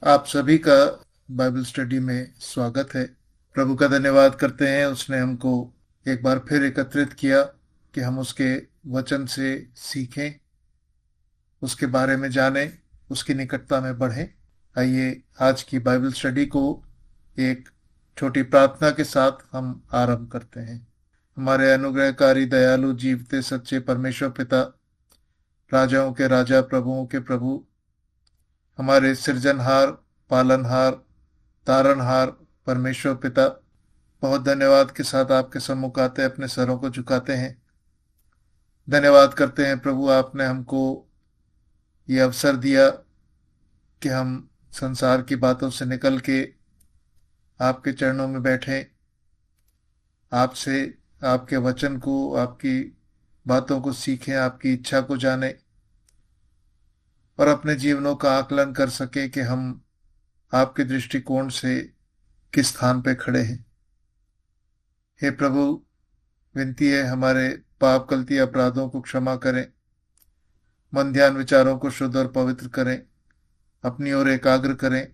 आप सभी का बाइबल स्टडी में स्वागत है। प्रभु का धन्यवाद करते हैं, उसने हमको एक बार फिर एकत्रित किया कि हम उसके वचन से सीखें, उसके बारे में जानें, उसकी निकटता में बढ़ें। आइए आज की बाइबल स्टडी को एक छोटी प्रार्थना के साथ हम आरंभ करते हैं। हमारे अनुग्रहकारी दयालु जीवते सच्चे परमेश्वर पिता, राजाओं के राजा, प्रभुओं के प्रभु, हमारे सृजनहार, पालनहार, तारनहार परमेश्वर पिता, बहुत धन्यवाद के साथ आपके सम्मुख आते हैं, अपने सरों को झुकाते हैं। धन्यवाद करते हैं प्रभु, आपने हमको ये अवसर दिया कि हम संसार की बातों से निकल के आपके चरणों में बैठें, आपसे आपके वचन को, आपकी बातों को सीखें, आपकी इच्छा को जानें और अपने जीवनों का आकलन कर सके कि हम आपके दृष्टिकोण से किस स्थान पे खड़े हैं। हे प्रभु, विनती है हमारे पाप, गलती, अपराधों को क्षमा करें, मन ध्यान विचारों को शुद्ध और पवित्र करें, अपनी ओर एकाग्र करें।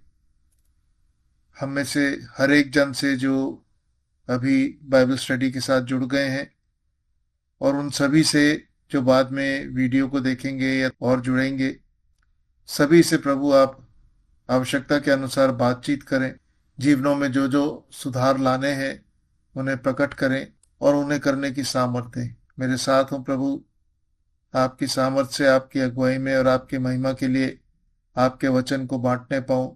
हम में से हर एक जन से जो अभी बाइबल स्टडी के साथ जुड़ गए हैं और उन सभी से जो बाद में वीडियो को देखेंगे या और जुड़ेंगे, सभी से प्रभु आप आवश्यकता के अनुसार बातचीत करें। जीवनों में जो जो सुधार लाने हैं उन्हें प्रकट करें और उन्हें करने की सामर्थ्य दें। मेरे साथ हो प्रभु, आपकी सामर्थ्य से, आपकी अगुवाई में और आपकी महिमा के लिए आपके वचन को बांटने पाऊं।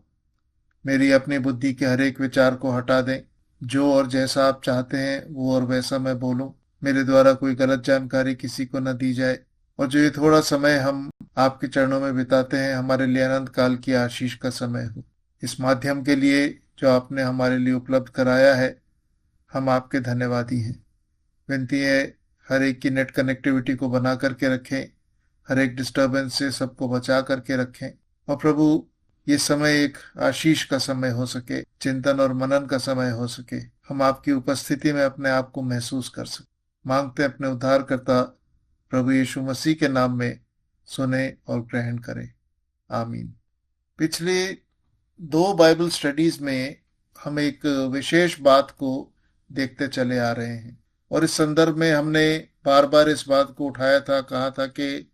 मेरी अपनी बुद्धि के हर एक विचार को हटा दें। जो और जैसा आप चाहते हैं वो और वैसा मैं बोलूं। मेरे द्वारा कोई गलत जानकारी किसी को न दी जाए। और जो ये थोड़ा समय हम आपके चरणों में बिताते हैं, हमारे लिए अनंत काल की आशीष का समय हो। इस माध्यम के लिए जो आपने हमारे लिए उपलब्ध कराया है, हम आपके धन्यवादी हैं। विनती है हर एक की नेट कनेक्टिविटी को बना करके रखें, हर एक डिस्टरबेंस से सबको बचा करके रखें। और प्रभु, ये समय एक आशीष का समय हो सके, चिंतन और मनन का समय हो सके, हम आपकी उपस्थिति में अपने आप को महसूस कर सके। मांगते हैं अपने उद्धारकर्ता प्रभु यीशु मसीह के नाम में, सुने और ग्रहण करें। आमीन। पिछले दो बाइबल स्टडीज में हम एक विशेष बात को देखते चले आ रहे हैं और इस संदर्भ में हमने बार बार इस बात को उठाया था, कहा था कि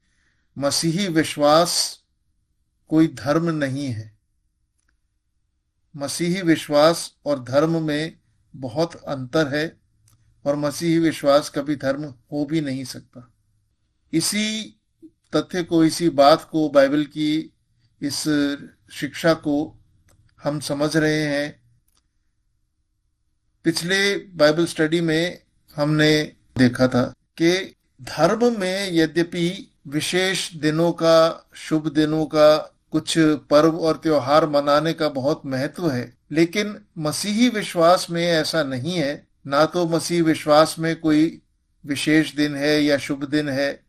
मसीही विश्वास कोई धर्म नहीं है। मसीही विश्वास और धर्म में बहुत अंतर है और मसीही विश्वास कभी धर्म हो भी नहीं सकता। इसी तथ्य को, इसी बात को, बाइबल की इस शिक्षा को हम समझ रहे हैं। पिछले बाइबल स्टडी में हमने देखा था कि धर्म में यद्यपि विशेष दिनों का, शुभ दिनों का, कुछ पर्व और त्योहार मनाने का बहुत महत्व है, लेकिन मसीही विश्वास में ऐसा नहीं है। ना तो मसीही विश्वास में कोई विशेष दिन है या शुभ दिन है,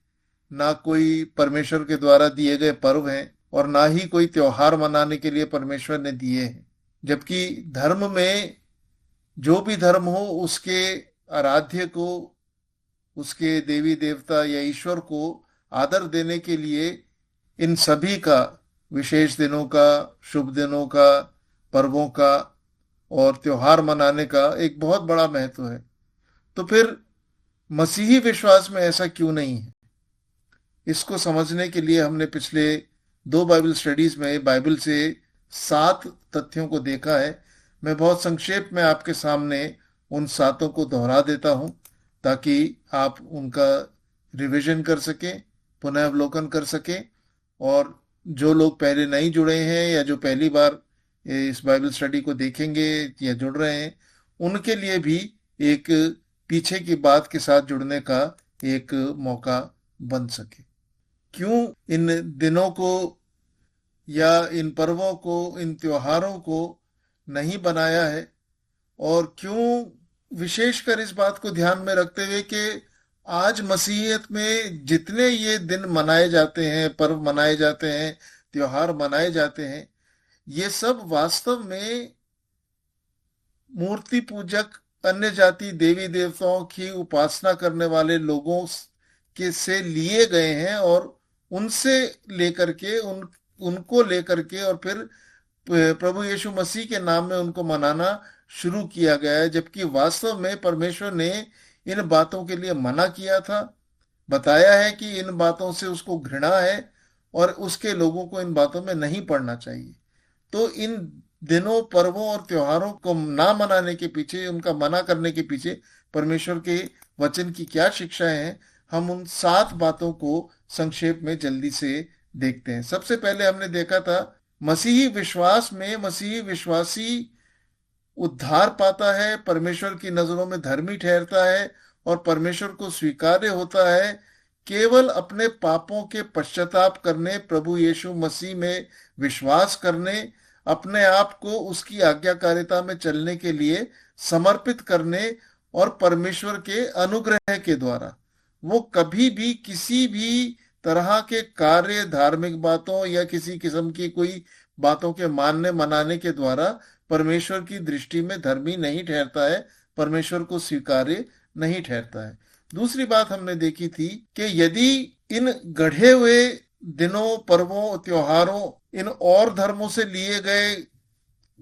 ना कोई परमेश्वर के द्वारा दिए गए पर्व हैं और ना ही कोई त्योहार मनाने के लिए परमेश्वर ने दिए हैं। जबकि धर्म में जो भी धर्म हो, उसके आराध्य को, उसके देवी देवता या ईश्वर को आदर देने के लिए इन सभी का, विशेष दिनों का, शुभ दिनों का, पर्वों का और त्योहार मनाने का एक बहुत बड़ा महत्व है। तो फिर मसीही विश्वास में ऐसा क्यों नहीं है? इसको समझने के लिए हमने पिछले दो बाइबल स्टडीज में बाइबल से 7 तथ्यों को देखा है। मैं बहुत संक्षेप में आपके सामने उन 7 को दोहरा देता हूं ताकि आप उनका रिवीजन कर सकें, पुनः अवलोकन कर सकें। और जो लोग पहले नहीं जुड़े हैं या जो पहली बार इस बाइबल स्टडी को देखेंगे या जुड़ रहे हैं, उनके लिए भी एक पीछे की बात के साथ जुड़ने का एक मौका बन सके। क्यों इन दिनों को या इन पर्वों को, इन त्योहारों को नहीं बनाया है, और क्यों विशेषकर इस बात को ध्यान में रखते हुए कि आज मसीहियत में जितने ये दिन मनाए जाते हैं, पर्व मनाए जाते हैं, त्योहार मनाए जाते हैं, ये सब वास्तव में मूर्ति पूजक, अन्य जाति देवी देवताओं की उपासना करने वाले लोगों के से लिए गए हैं और उनसे लेकर के, उनको लेकर के और फिर प्रभु यीशु मसीह के नाम में उनको मनाना शुरू किया गया है, जबकि वास्तव में परमेश्वर ने इन बातों के लिए मना किया था, बताया है कि इन बातों से उसको घृणा है और उसके लोगों को इन बातों में नहीं पड़ना चाहिए। तो इन दिनों, पर्वों और त्योहारों को ना मनाने के पीछे, उनका मना करने के पीछे परमेश्वर के वचन की क्या शिक्षाएं हैं, हम उन 7 बातों को संक्षेप में जल्दी से देखते हैं। सबसे पहले हमने देखा था, मसीही विश्वास में मसीही विश्वासी उद्धार पाता है, परमेश्वर की नजरों में धर्मी ठहरता है और परमेश्वर को स्वीकार्य होता है केवल अपने पापों के पश्चाताप करने, प्रभु यीशु मसीह में विश्वास करने, अपने आप को उसकी आज्ञाकारिता में चलने के लिए समर्पित करने और परमेश्वर के अनुग्रह के द्वारा। वो कभी भी किसी भी तरह के कार्य, धार्मिक बातों या किसी किस्म की कोई बातों के मानने मनाने के द्वारा परमेश्वर की दृष्टि में धर्मी नहीं ठहरता है, परमेश्वर को स्वीकार्य नहीं ठहरता है। दूसरी बात हमने देखी थी कि यदि इन गढ़े हुए दिनों, पर्वों, त्योहारों, इन और धर्मों से लिए गए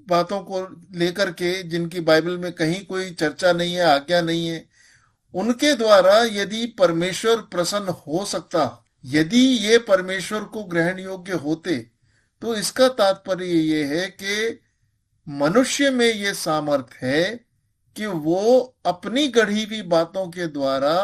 बातों को लेकर के जिनकी बाइबल में कहीं कोई चर्चा नहीं है, आज्ञा नहीं है, उनके द्वारा यदि परमेश्वर प्रसन्न हो सकता, यदि ये परमेश्वर को ग्रहण योग्य होते, तो इसका तात्पर्य ये है कि मनुष्य में ये सामर्थ्य है कि वो अपनी गढ़ी हुई बातों के द्वारा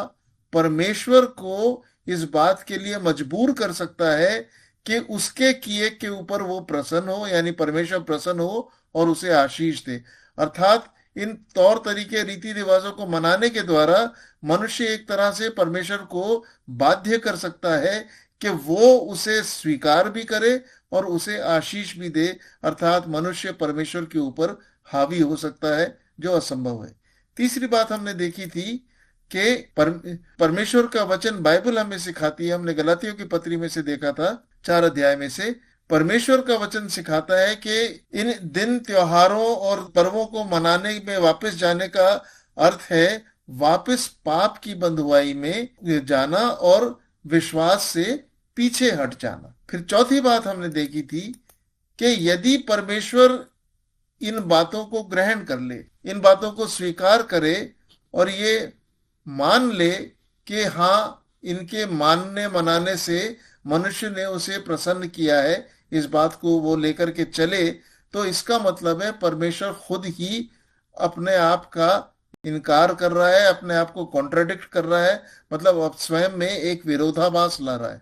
परमेश्वर को इस बात के लिए मजबूर कर सकता है कि उसके किए के ऊपर वो प्रसन्न हो, यानी परमेश्वर प्रसन्न हो और उसे आशीष दे। अर्थात इन तौर तरीके, रीति रिवाजों को मनाने के द्वारा मनुष्य एक तरह से परमेश्वर को बाध्य कर सकता है कि वो उसे स्वीकार भी करे और उसे आशीष भी दे। अर्थात मनुष्य परमेश्वर के ऊपर हावी हो सकता है, जो असंभव है। तीसरी बात हमने देखी थी कि परमेश्वर का वचन, बाइबल हमें सिखाती है, हमने गलातियों की पत्री में से देखा था, 4 अध्याय में से, परमेश्वर का वचन सिखाता है कि इन दिन, त्योहारों और पर्वों को मनाने में वापस जाने का अर्थ है वापस पाप की बंधुआई में जाना और विश्वास से पीछे हट जाना। फिर चौथी बात हमने देखी थी कि यदि परमेश्वर इन बातों को ग्रहण कर ले, इन बातों को स्वीकार करे और ये मान ले कि हाँ, इनके मानने मनाने से मनुष्य ने उसे प्रसन्न किया है, इस बात को वो लेकर के चले, तो इसका मतलब है परमेश्वर खुद ही अपने आप का इनकार कर रहा है, अपने आप को कॉन्ट्राडिक्ट कर रहा है, मतलब अब स्वयं में एक विरोधाभास ला रहा है।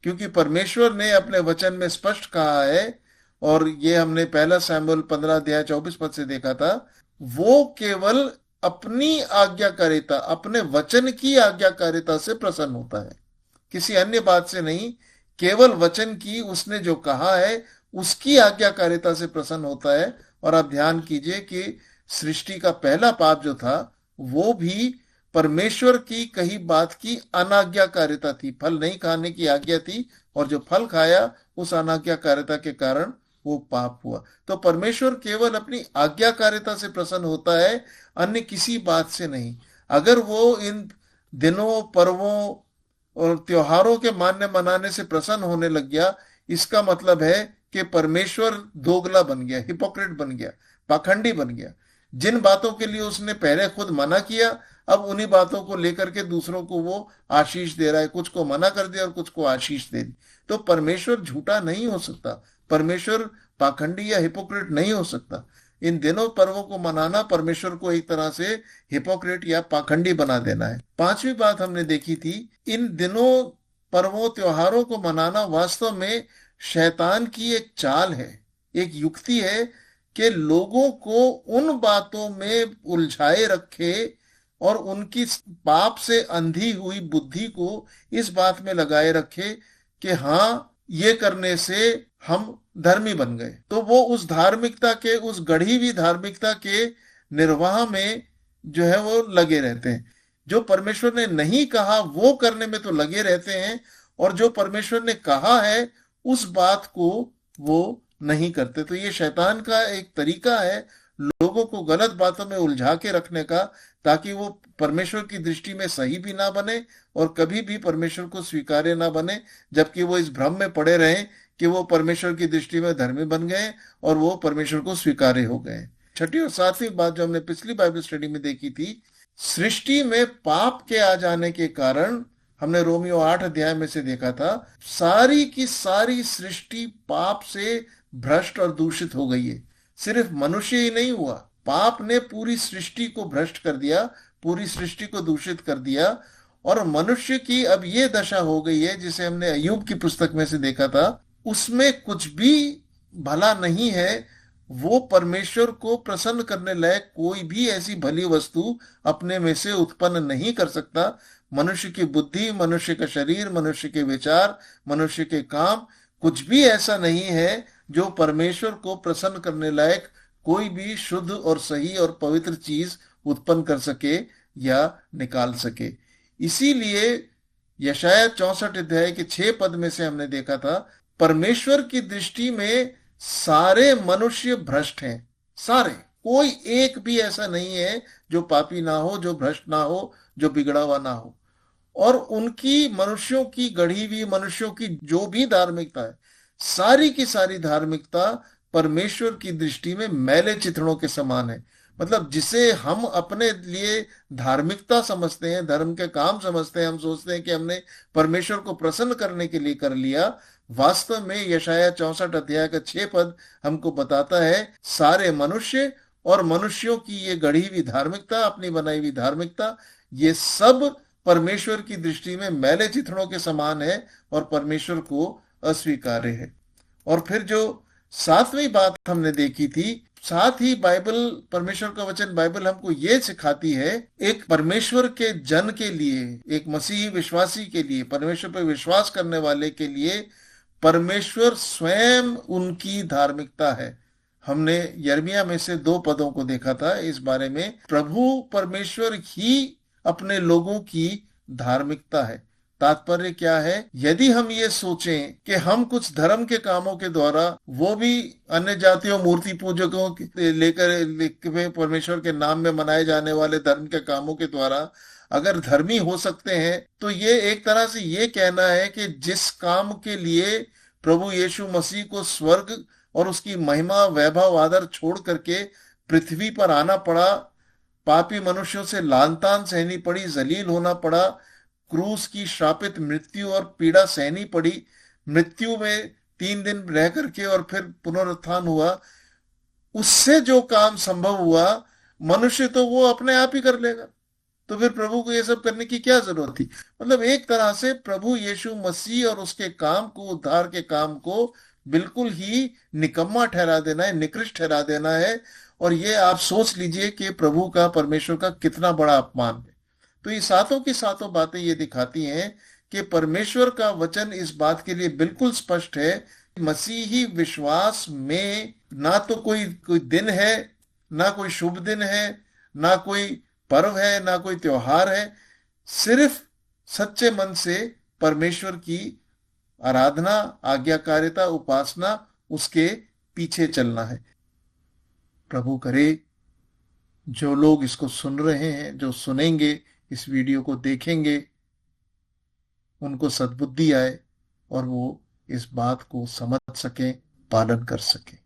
क्योंकि परमेश्वर ने अपने वचन में स्पष्ट कहा है, और ये हमने पहला शमूएल 15 अध्याय 24 पद से देखा था, वो केवल अपनी आज्ञाकारिता, अपने वचन की आज्ञाकारिता से प्रसन्न होता है, किसी अन्य बात से नहीं। केवल वचन की, उसने जो कहा है उसकी आज्ञाकारिता से प्रसन्न होता है। और आप ध्यान कीजिए कि सृष्टि का पहला पाप जो था वो भी परमेश्वर की कही बात की अनाज्ञाकारिता थी, फल नहीं खाने की आज्ञा थी, और जो फल खाया उस अनाज्ञाकारिता के कारण वो पाप हुआ। तो परमेश्वर केवल अपनी आज्ञाकारिता से प्रसन्न होता है, अन्य किसी बात से नहीं। अगर वो इन दिनों, पर्वों और त्योहारों के मानने मनाने से प्रसन्न होने लग गया, इसका मतलब है कि परमेश्वर दोगला बन गया, हिपोक्रेट बन गया, पाखंडी बन गया। जिन बातों के लिए उसने पहले खुद मना किया, अब उन्हीं बातों को लेकर के दूसरों को वो आशीष दे रहा है। कुछ को मना कर दिया और कुछ को आशीष दे दी। तो परमेश्वर झूठा नहीं हो सकता, परमेश्वर पाखंडी या हिपोक्रेट नहीं हो सकता। इन दिनों, पर्वों को मनाना परमेश्वर को एक तरह से हिपोक्रेट या पाखंडी बना देना है। पांचवी बात हमने देखी थी, इन दिनों, पर्वों, त्योहारों को मनाना वास्तव में शैतान की एक चाल है, एक युक्ति है कि लोगों को उन बातों में उलझाए रखे और उनकी पाप से अंधी हुई बुद्धि को इस बात में लगाए रखे कि हाँ, ये करने से हम धर्मी बन गए। तो वो उस धार्मिकता के, उस गढ़ी हुई धार्मिकता के निर्वाह में जो है वो लगे रहते हैं। जो परमेश्वर ने नहीं कहा वो करने में तो लगे रहते हैं, और जो परमेश्वर ने कहा है उस बात को वो नहीं करते। तो ये शैतान का एक तरीका है लोगों को गलत बातों में उलझा के रखने का, ताकि वो परमेश्वर की दृष्टि में सही भी ना बने और कभी भी परमेश्वर को स्वीकार्य ना बने, जबकि वो इस भ्रम में पड़े रहें कि वो परमेश्वर की दृष्टि में धर्मी बन गए और वो परमेश्वर को स्वीकार्य हो गए। छठी और सातवीं बात जो हमने पिछली बाइबल स्टडी में देखी थी, सृष्टि में पाप के आ जाने के कारण, हमने रोमियो 8 अध्याय में से देखा था, सारी की सारी सृष्टि पाप से भ्रष्ट और दूषित हो गई है। सिर्फ मनुष्य ही नहीं हुआ, पाप ने पूरी सृष्टि को भ्रष्ट कर दिया, पूरी सृष्टि को दूषित कर दिया। और मनुष्य की अब ये दशा हो गई है, जिसे हमने अय्यूब की पुस्तक में से देखा था, उसमें कुछ भी भला नहीं है। वो परमेश्वर को प्रसन्न करने लायक कोई भी ऐसी भली वस्तु अपने में से उत्पन्न नहीं कर सकता। मनुष्य की बुद्धि, मनुष्य का शरीर, मनुष्य के विचार, मनुष्य के काम, कुछ भी ऐसा नहीं है जो परमेश्वर को प्रसन्न करने लायक कोई भी शुद्ध और सही और पवित्र चीज उत्पन्न कर सके या निकाल सके। इसीलिए यशाया 64 अध्याय के 6 पद में से हमने देखा था, परमेश्वर की दृष्टि में सारे मनुष्य भ्रष्ट हैं। सारे, कोई एक भी ऐसा नहीं है जो पापी ना हो, जो भ्रष्ट ना हो, जो बिगड़ा हुआ ना हो। और उनकी, मनुष्यों की गढ़ी हुई, मनुष्यों की जो भी धार्मिकता है, सारी की सारी धार्मिकता परमेश्वर की दृष्टि में मैले चिथड़ों के समान है। मतलब जिसे हम अपने लिए धार्मिकता समझते हैं, धर्म के काम समझते हैं, हम सोचते हैं कि हमने परमेश्वर को प्रसन्न करने के लिए कर लिया, वास्तव में यशाया 64 अध्याय का 6 पद हमको बताता है, सारे मनुष्य और मनुष्यों की ये गढ़ी हुई धार्मिकता, अपनी बनाई हुई धार्मिकता, ये सब परमेश्वर की दृष्टि में मैले चिथड़ों के समान है और परमेश्वर को अस्वीकार्य है। और फिर जो सातवीं बात हमने देखी थी, साथ ही बाइबल, परमेश्वर का वचन बाइबल हमको ये सिखाती है, एक परमेश्वर के जन के लिए, एक मसीही विश्वासी के लिए, परमेश्वर पर विश्वास करने वाले के लिए परमेश्वर स्वयं उनकी धार्मिकता है। हमने यिर्मयाह में से 2 पदों को देखा था इस बारे में, प्रभु परमेश्वर ही अपने लोगों की धार्मिकता है। तात्पर्य क्या है? यदि हम ये सोचें कि हम कुछ धर्म के कामों के द्वारा, वो भी अन्य जातियों, मूर्ति पूजकों लेकर परमेश्वर के नाम में मनाए जाने वाले धर्म के कामों के द्वारा अगर धर्मी हो सकते हैं, तो ये एक तरह से ये कहना है कि जिस काम के लिए प्रभु यीशु मसीह को स्वर्ग और उसकी महिमा, वैभव, आदर छोड़ करके पृथ्वी पर आना पड़ा, पापी मनुष्यों से लानतान सहनी पड़ी, जलील होना पड़ा, क्रूस की श्रापित मृत्यु और पीड़ा सहनी पड़ी, मृत्यु में 3 दिन रह करके और फिर पुनरुत्थान हुआ, उससे जो काम संभव हुआ, मनुष्य तो वो अपने आप ही कर लेगा। तो फिर प्रभु को ये सब करने की क्या जरूरत थी? मतलब एक तरह से प्रभु यीशु मसीह और उसके काम को, उद्धार के काम को बिल्कुल ही निकम्मा ठहरा देना है, निकृष्ट ठहरा देना है। और ये आप सोच लीजिए कि प्रभु का, परमेश्वर का कितना बड़ा अपमान है। तो ये सातों की सातों बातें ये दिखाती हैं कि परमेश्वर का वचन इस बात के लिए बिल्कुल स्पष्ट है, मसीही विश्वास में ना तो कोई दिन है, ना कोई शुभ दिन है, ना कोई पर्व है, ना कोई त्योहार है। सिर्फ सच्चे मन से परमेश्वर की आराधना, आज्ञाकारिता, उपासना, उसके पीछे चलना है। प्रभु करे जो लोग इसको सुन रहे हैं, जो सुनेंगे, इस वीडियो को देखेंगे, उनको सद्बुद्धि आए और वो इस बात को समझ सकें, पालन कर सकें।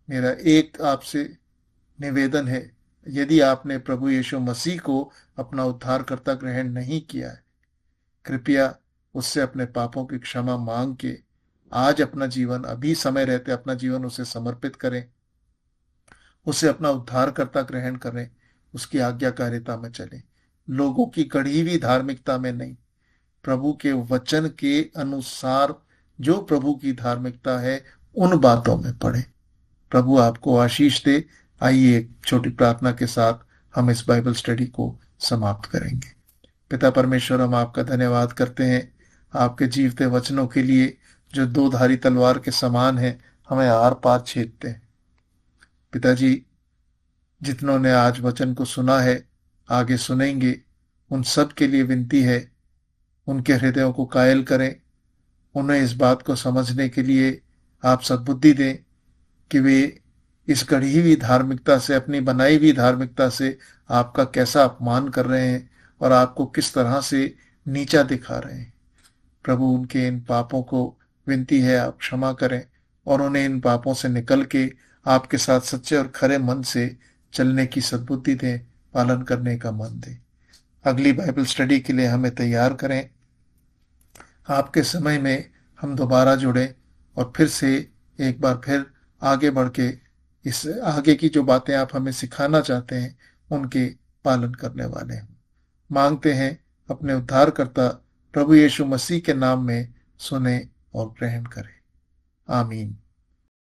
मेरा एक आपसे निवेदन है, यदि आपने प्रभु यीशु मसीह को अपना उद्धारकर्ता ग्रहण नहीं किया है, कृपया उससे अपने पापों की क्षमा मांग के आज अपना जीवन, अभी समय रहते अपना जीवन उसे समर्पित करें, उसे अपना उद्धारकर्ता ग्रहण करें, उसकी आज्ञाकारिता में चलें, लोगों की कड़ी हुई धार्मिकता में नहीं, प्रभु के वचन के अनुसार जो प्रभु की धार्मिकता है उन बातों में पढ़े। प्रभु आपको आशीष दे। आइए एक छोटी प्रार्थना के साथ हम इस बाइबल स्टडी को समाप्त करेंगे। पिता परमेश्वर, हम आपका धन्यवाद करते हैं आपके जीवते वचनों के लिए, जो 2 धारी तलवार के समान है, हमें आर पार छेदते हैं। पिताजी, जितनों ने आज वचन को सुना है, आगे सुनेंगे, उन सब के लिए विनती है, उनके हृदयों को कायल करें, उन्हें इस बात को समझने के लिए आप सद्बुद्धि दें कि वे इस गढ़ी हुई धार्मिकता से, अपनी बनाई हुई धार्मिकता से आपका कैसा अपमान कर रहे हैं और आपको किस तरह से नीचा दिखा रहे हैं। प्रभु, उनके इन पापों को विनती है आप क्षमा करें और उन्हें इन पापों से निकल के आपके साथ सच्चे और खरे मन से चलने की सद्बुद्धि दें, पालन करने का मन दें। अगली बाइबल स्टडी के लिए हमें तैयार करें। आपके समय में हम दोबारा जुड़े और फिर से एक बार फिर आगे बढ़ के इस आगे की जो बातें आप हमें सिखाना चाहते हैं उनके पालन करने वाले हैं। मांगते हैं अपने उद्धारकर्ता प्रभु यीशु मसीह के नाम में सुने और ग्रहण करें। आमीन।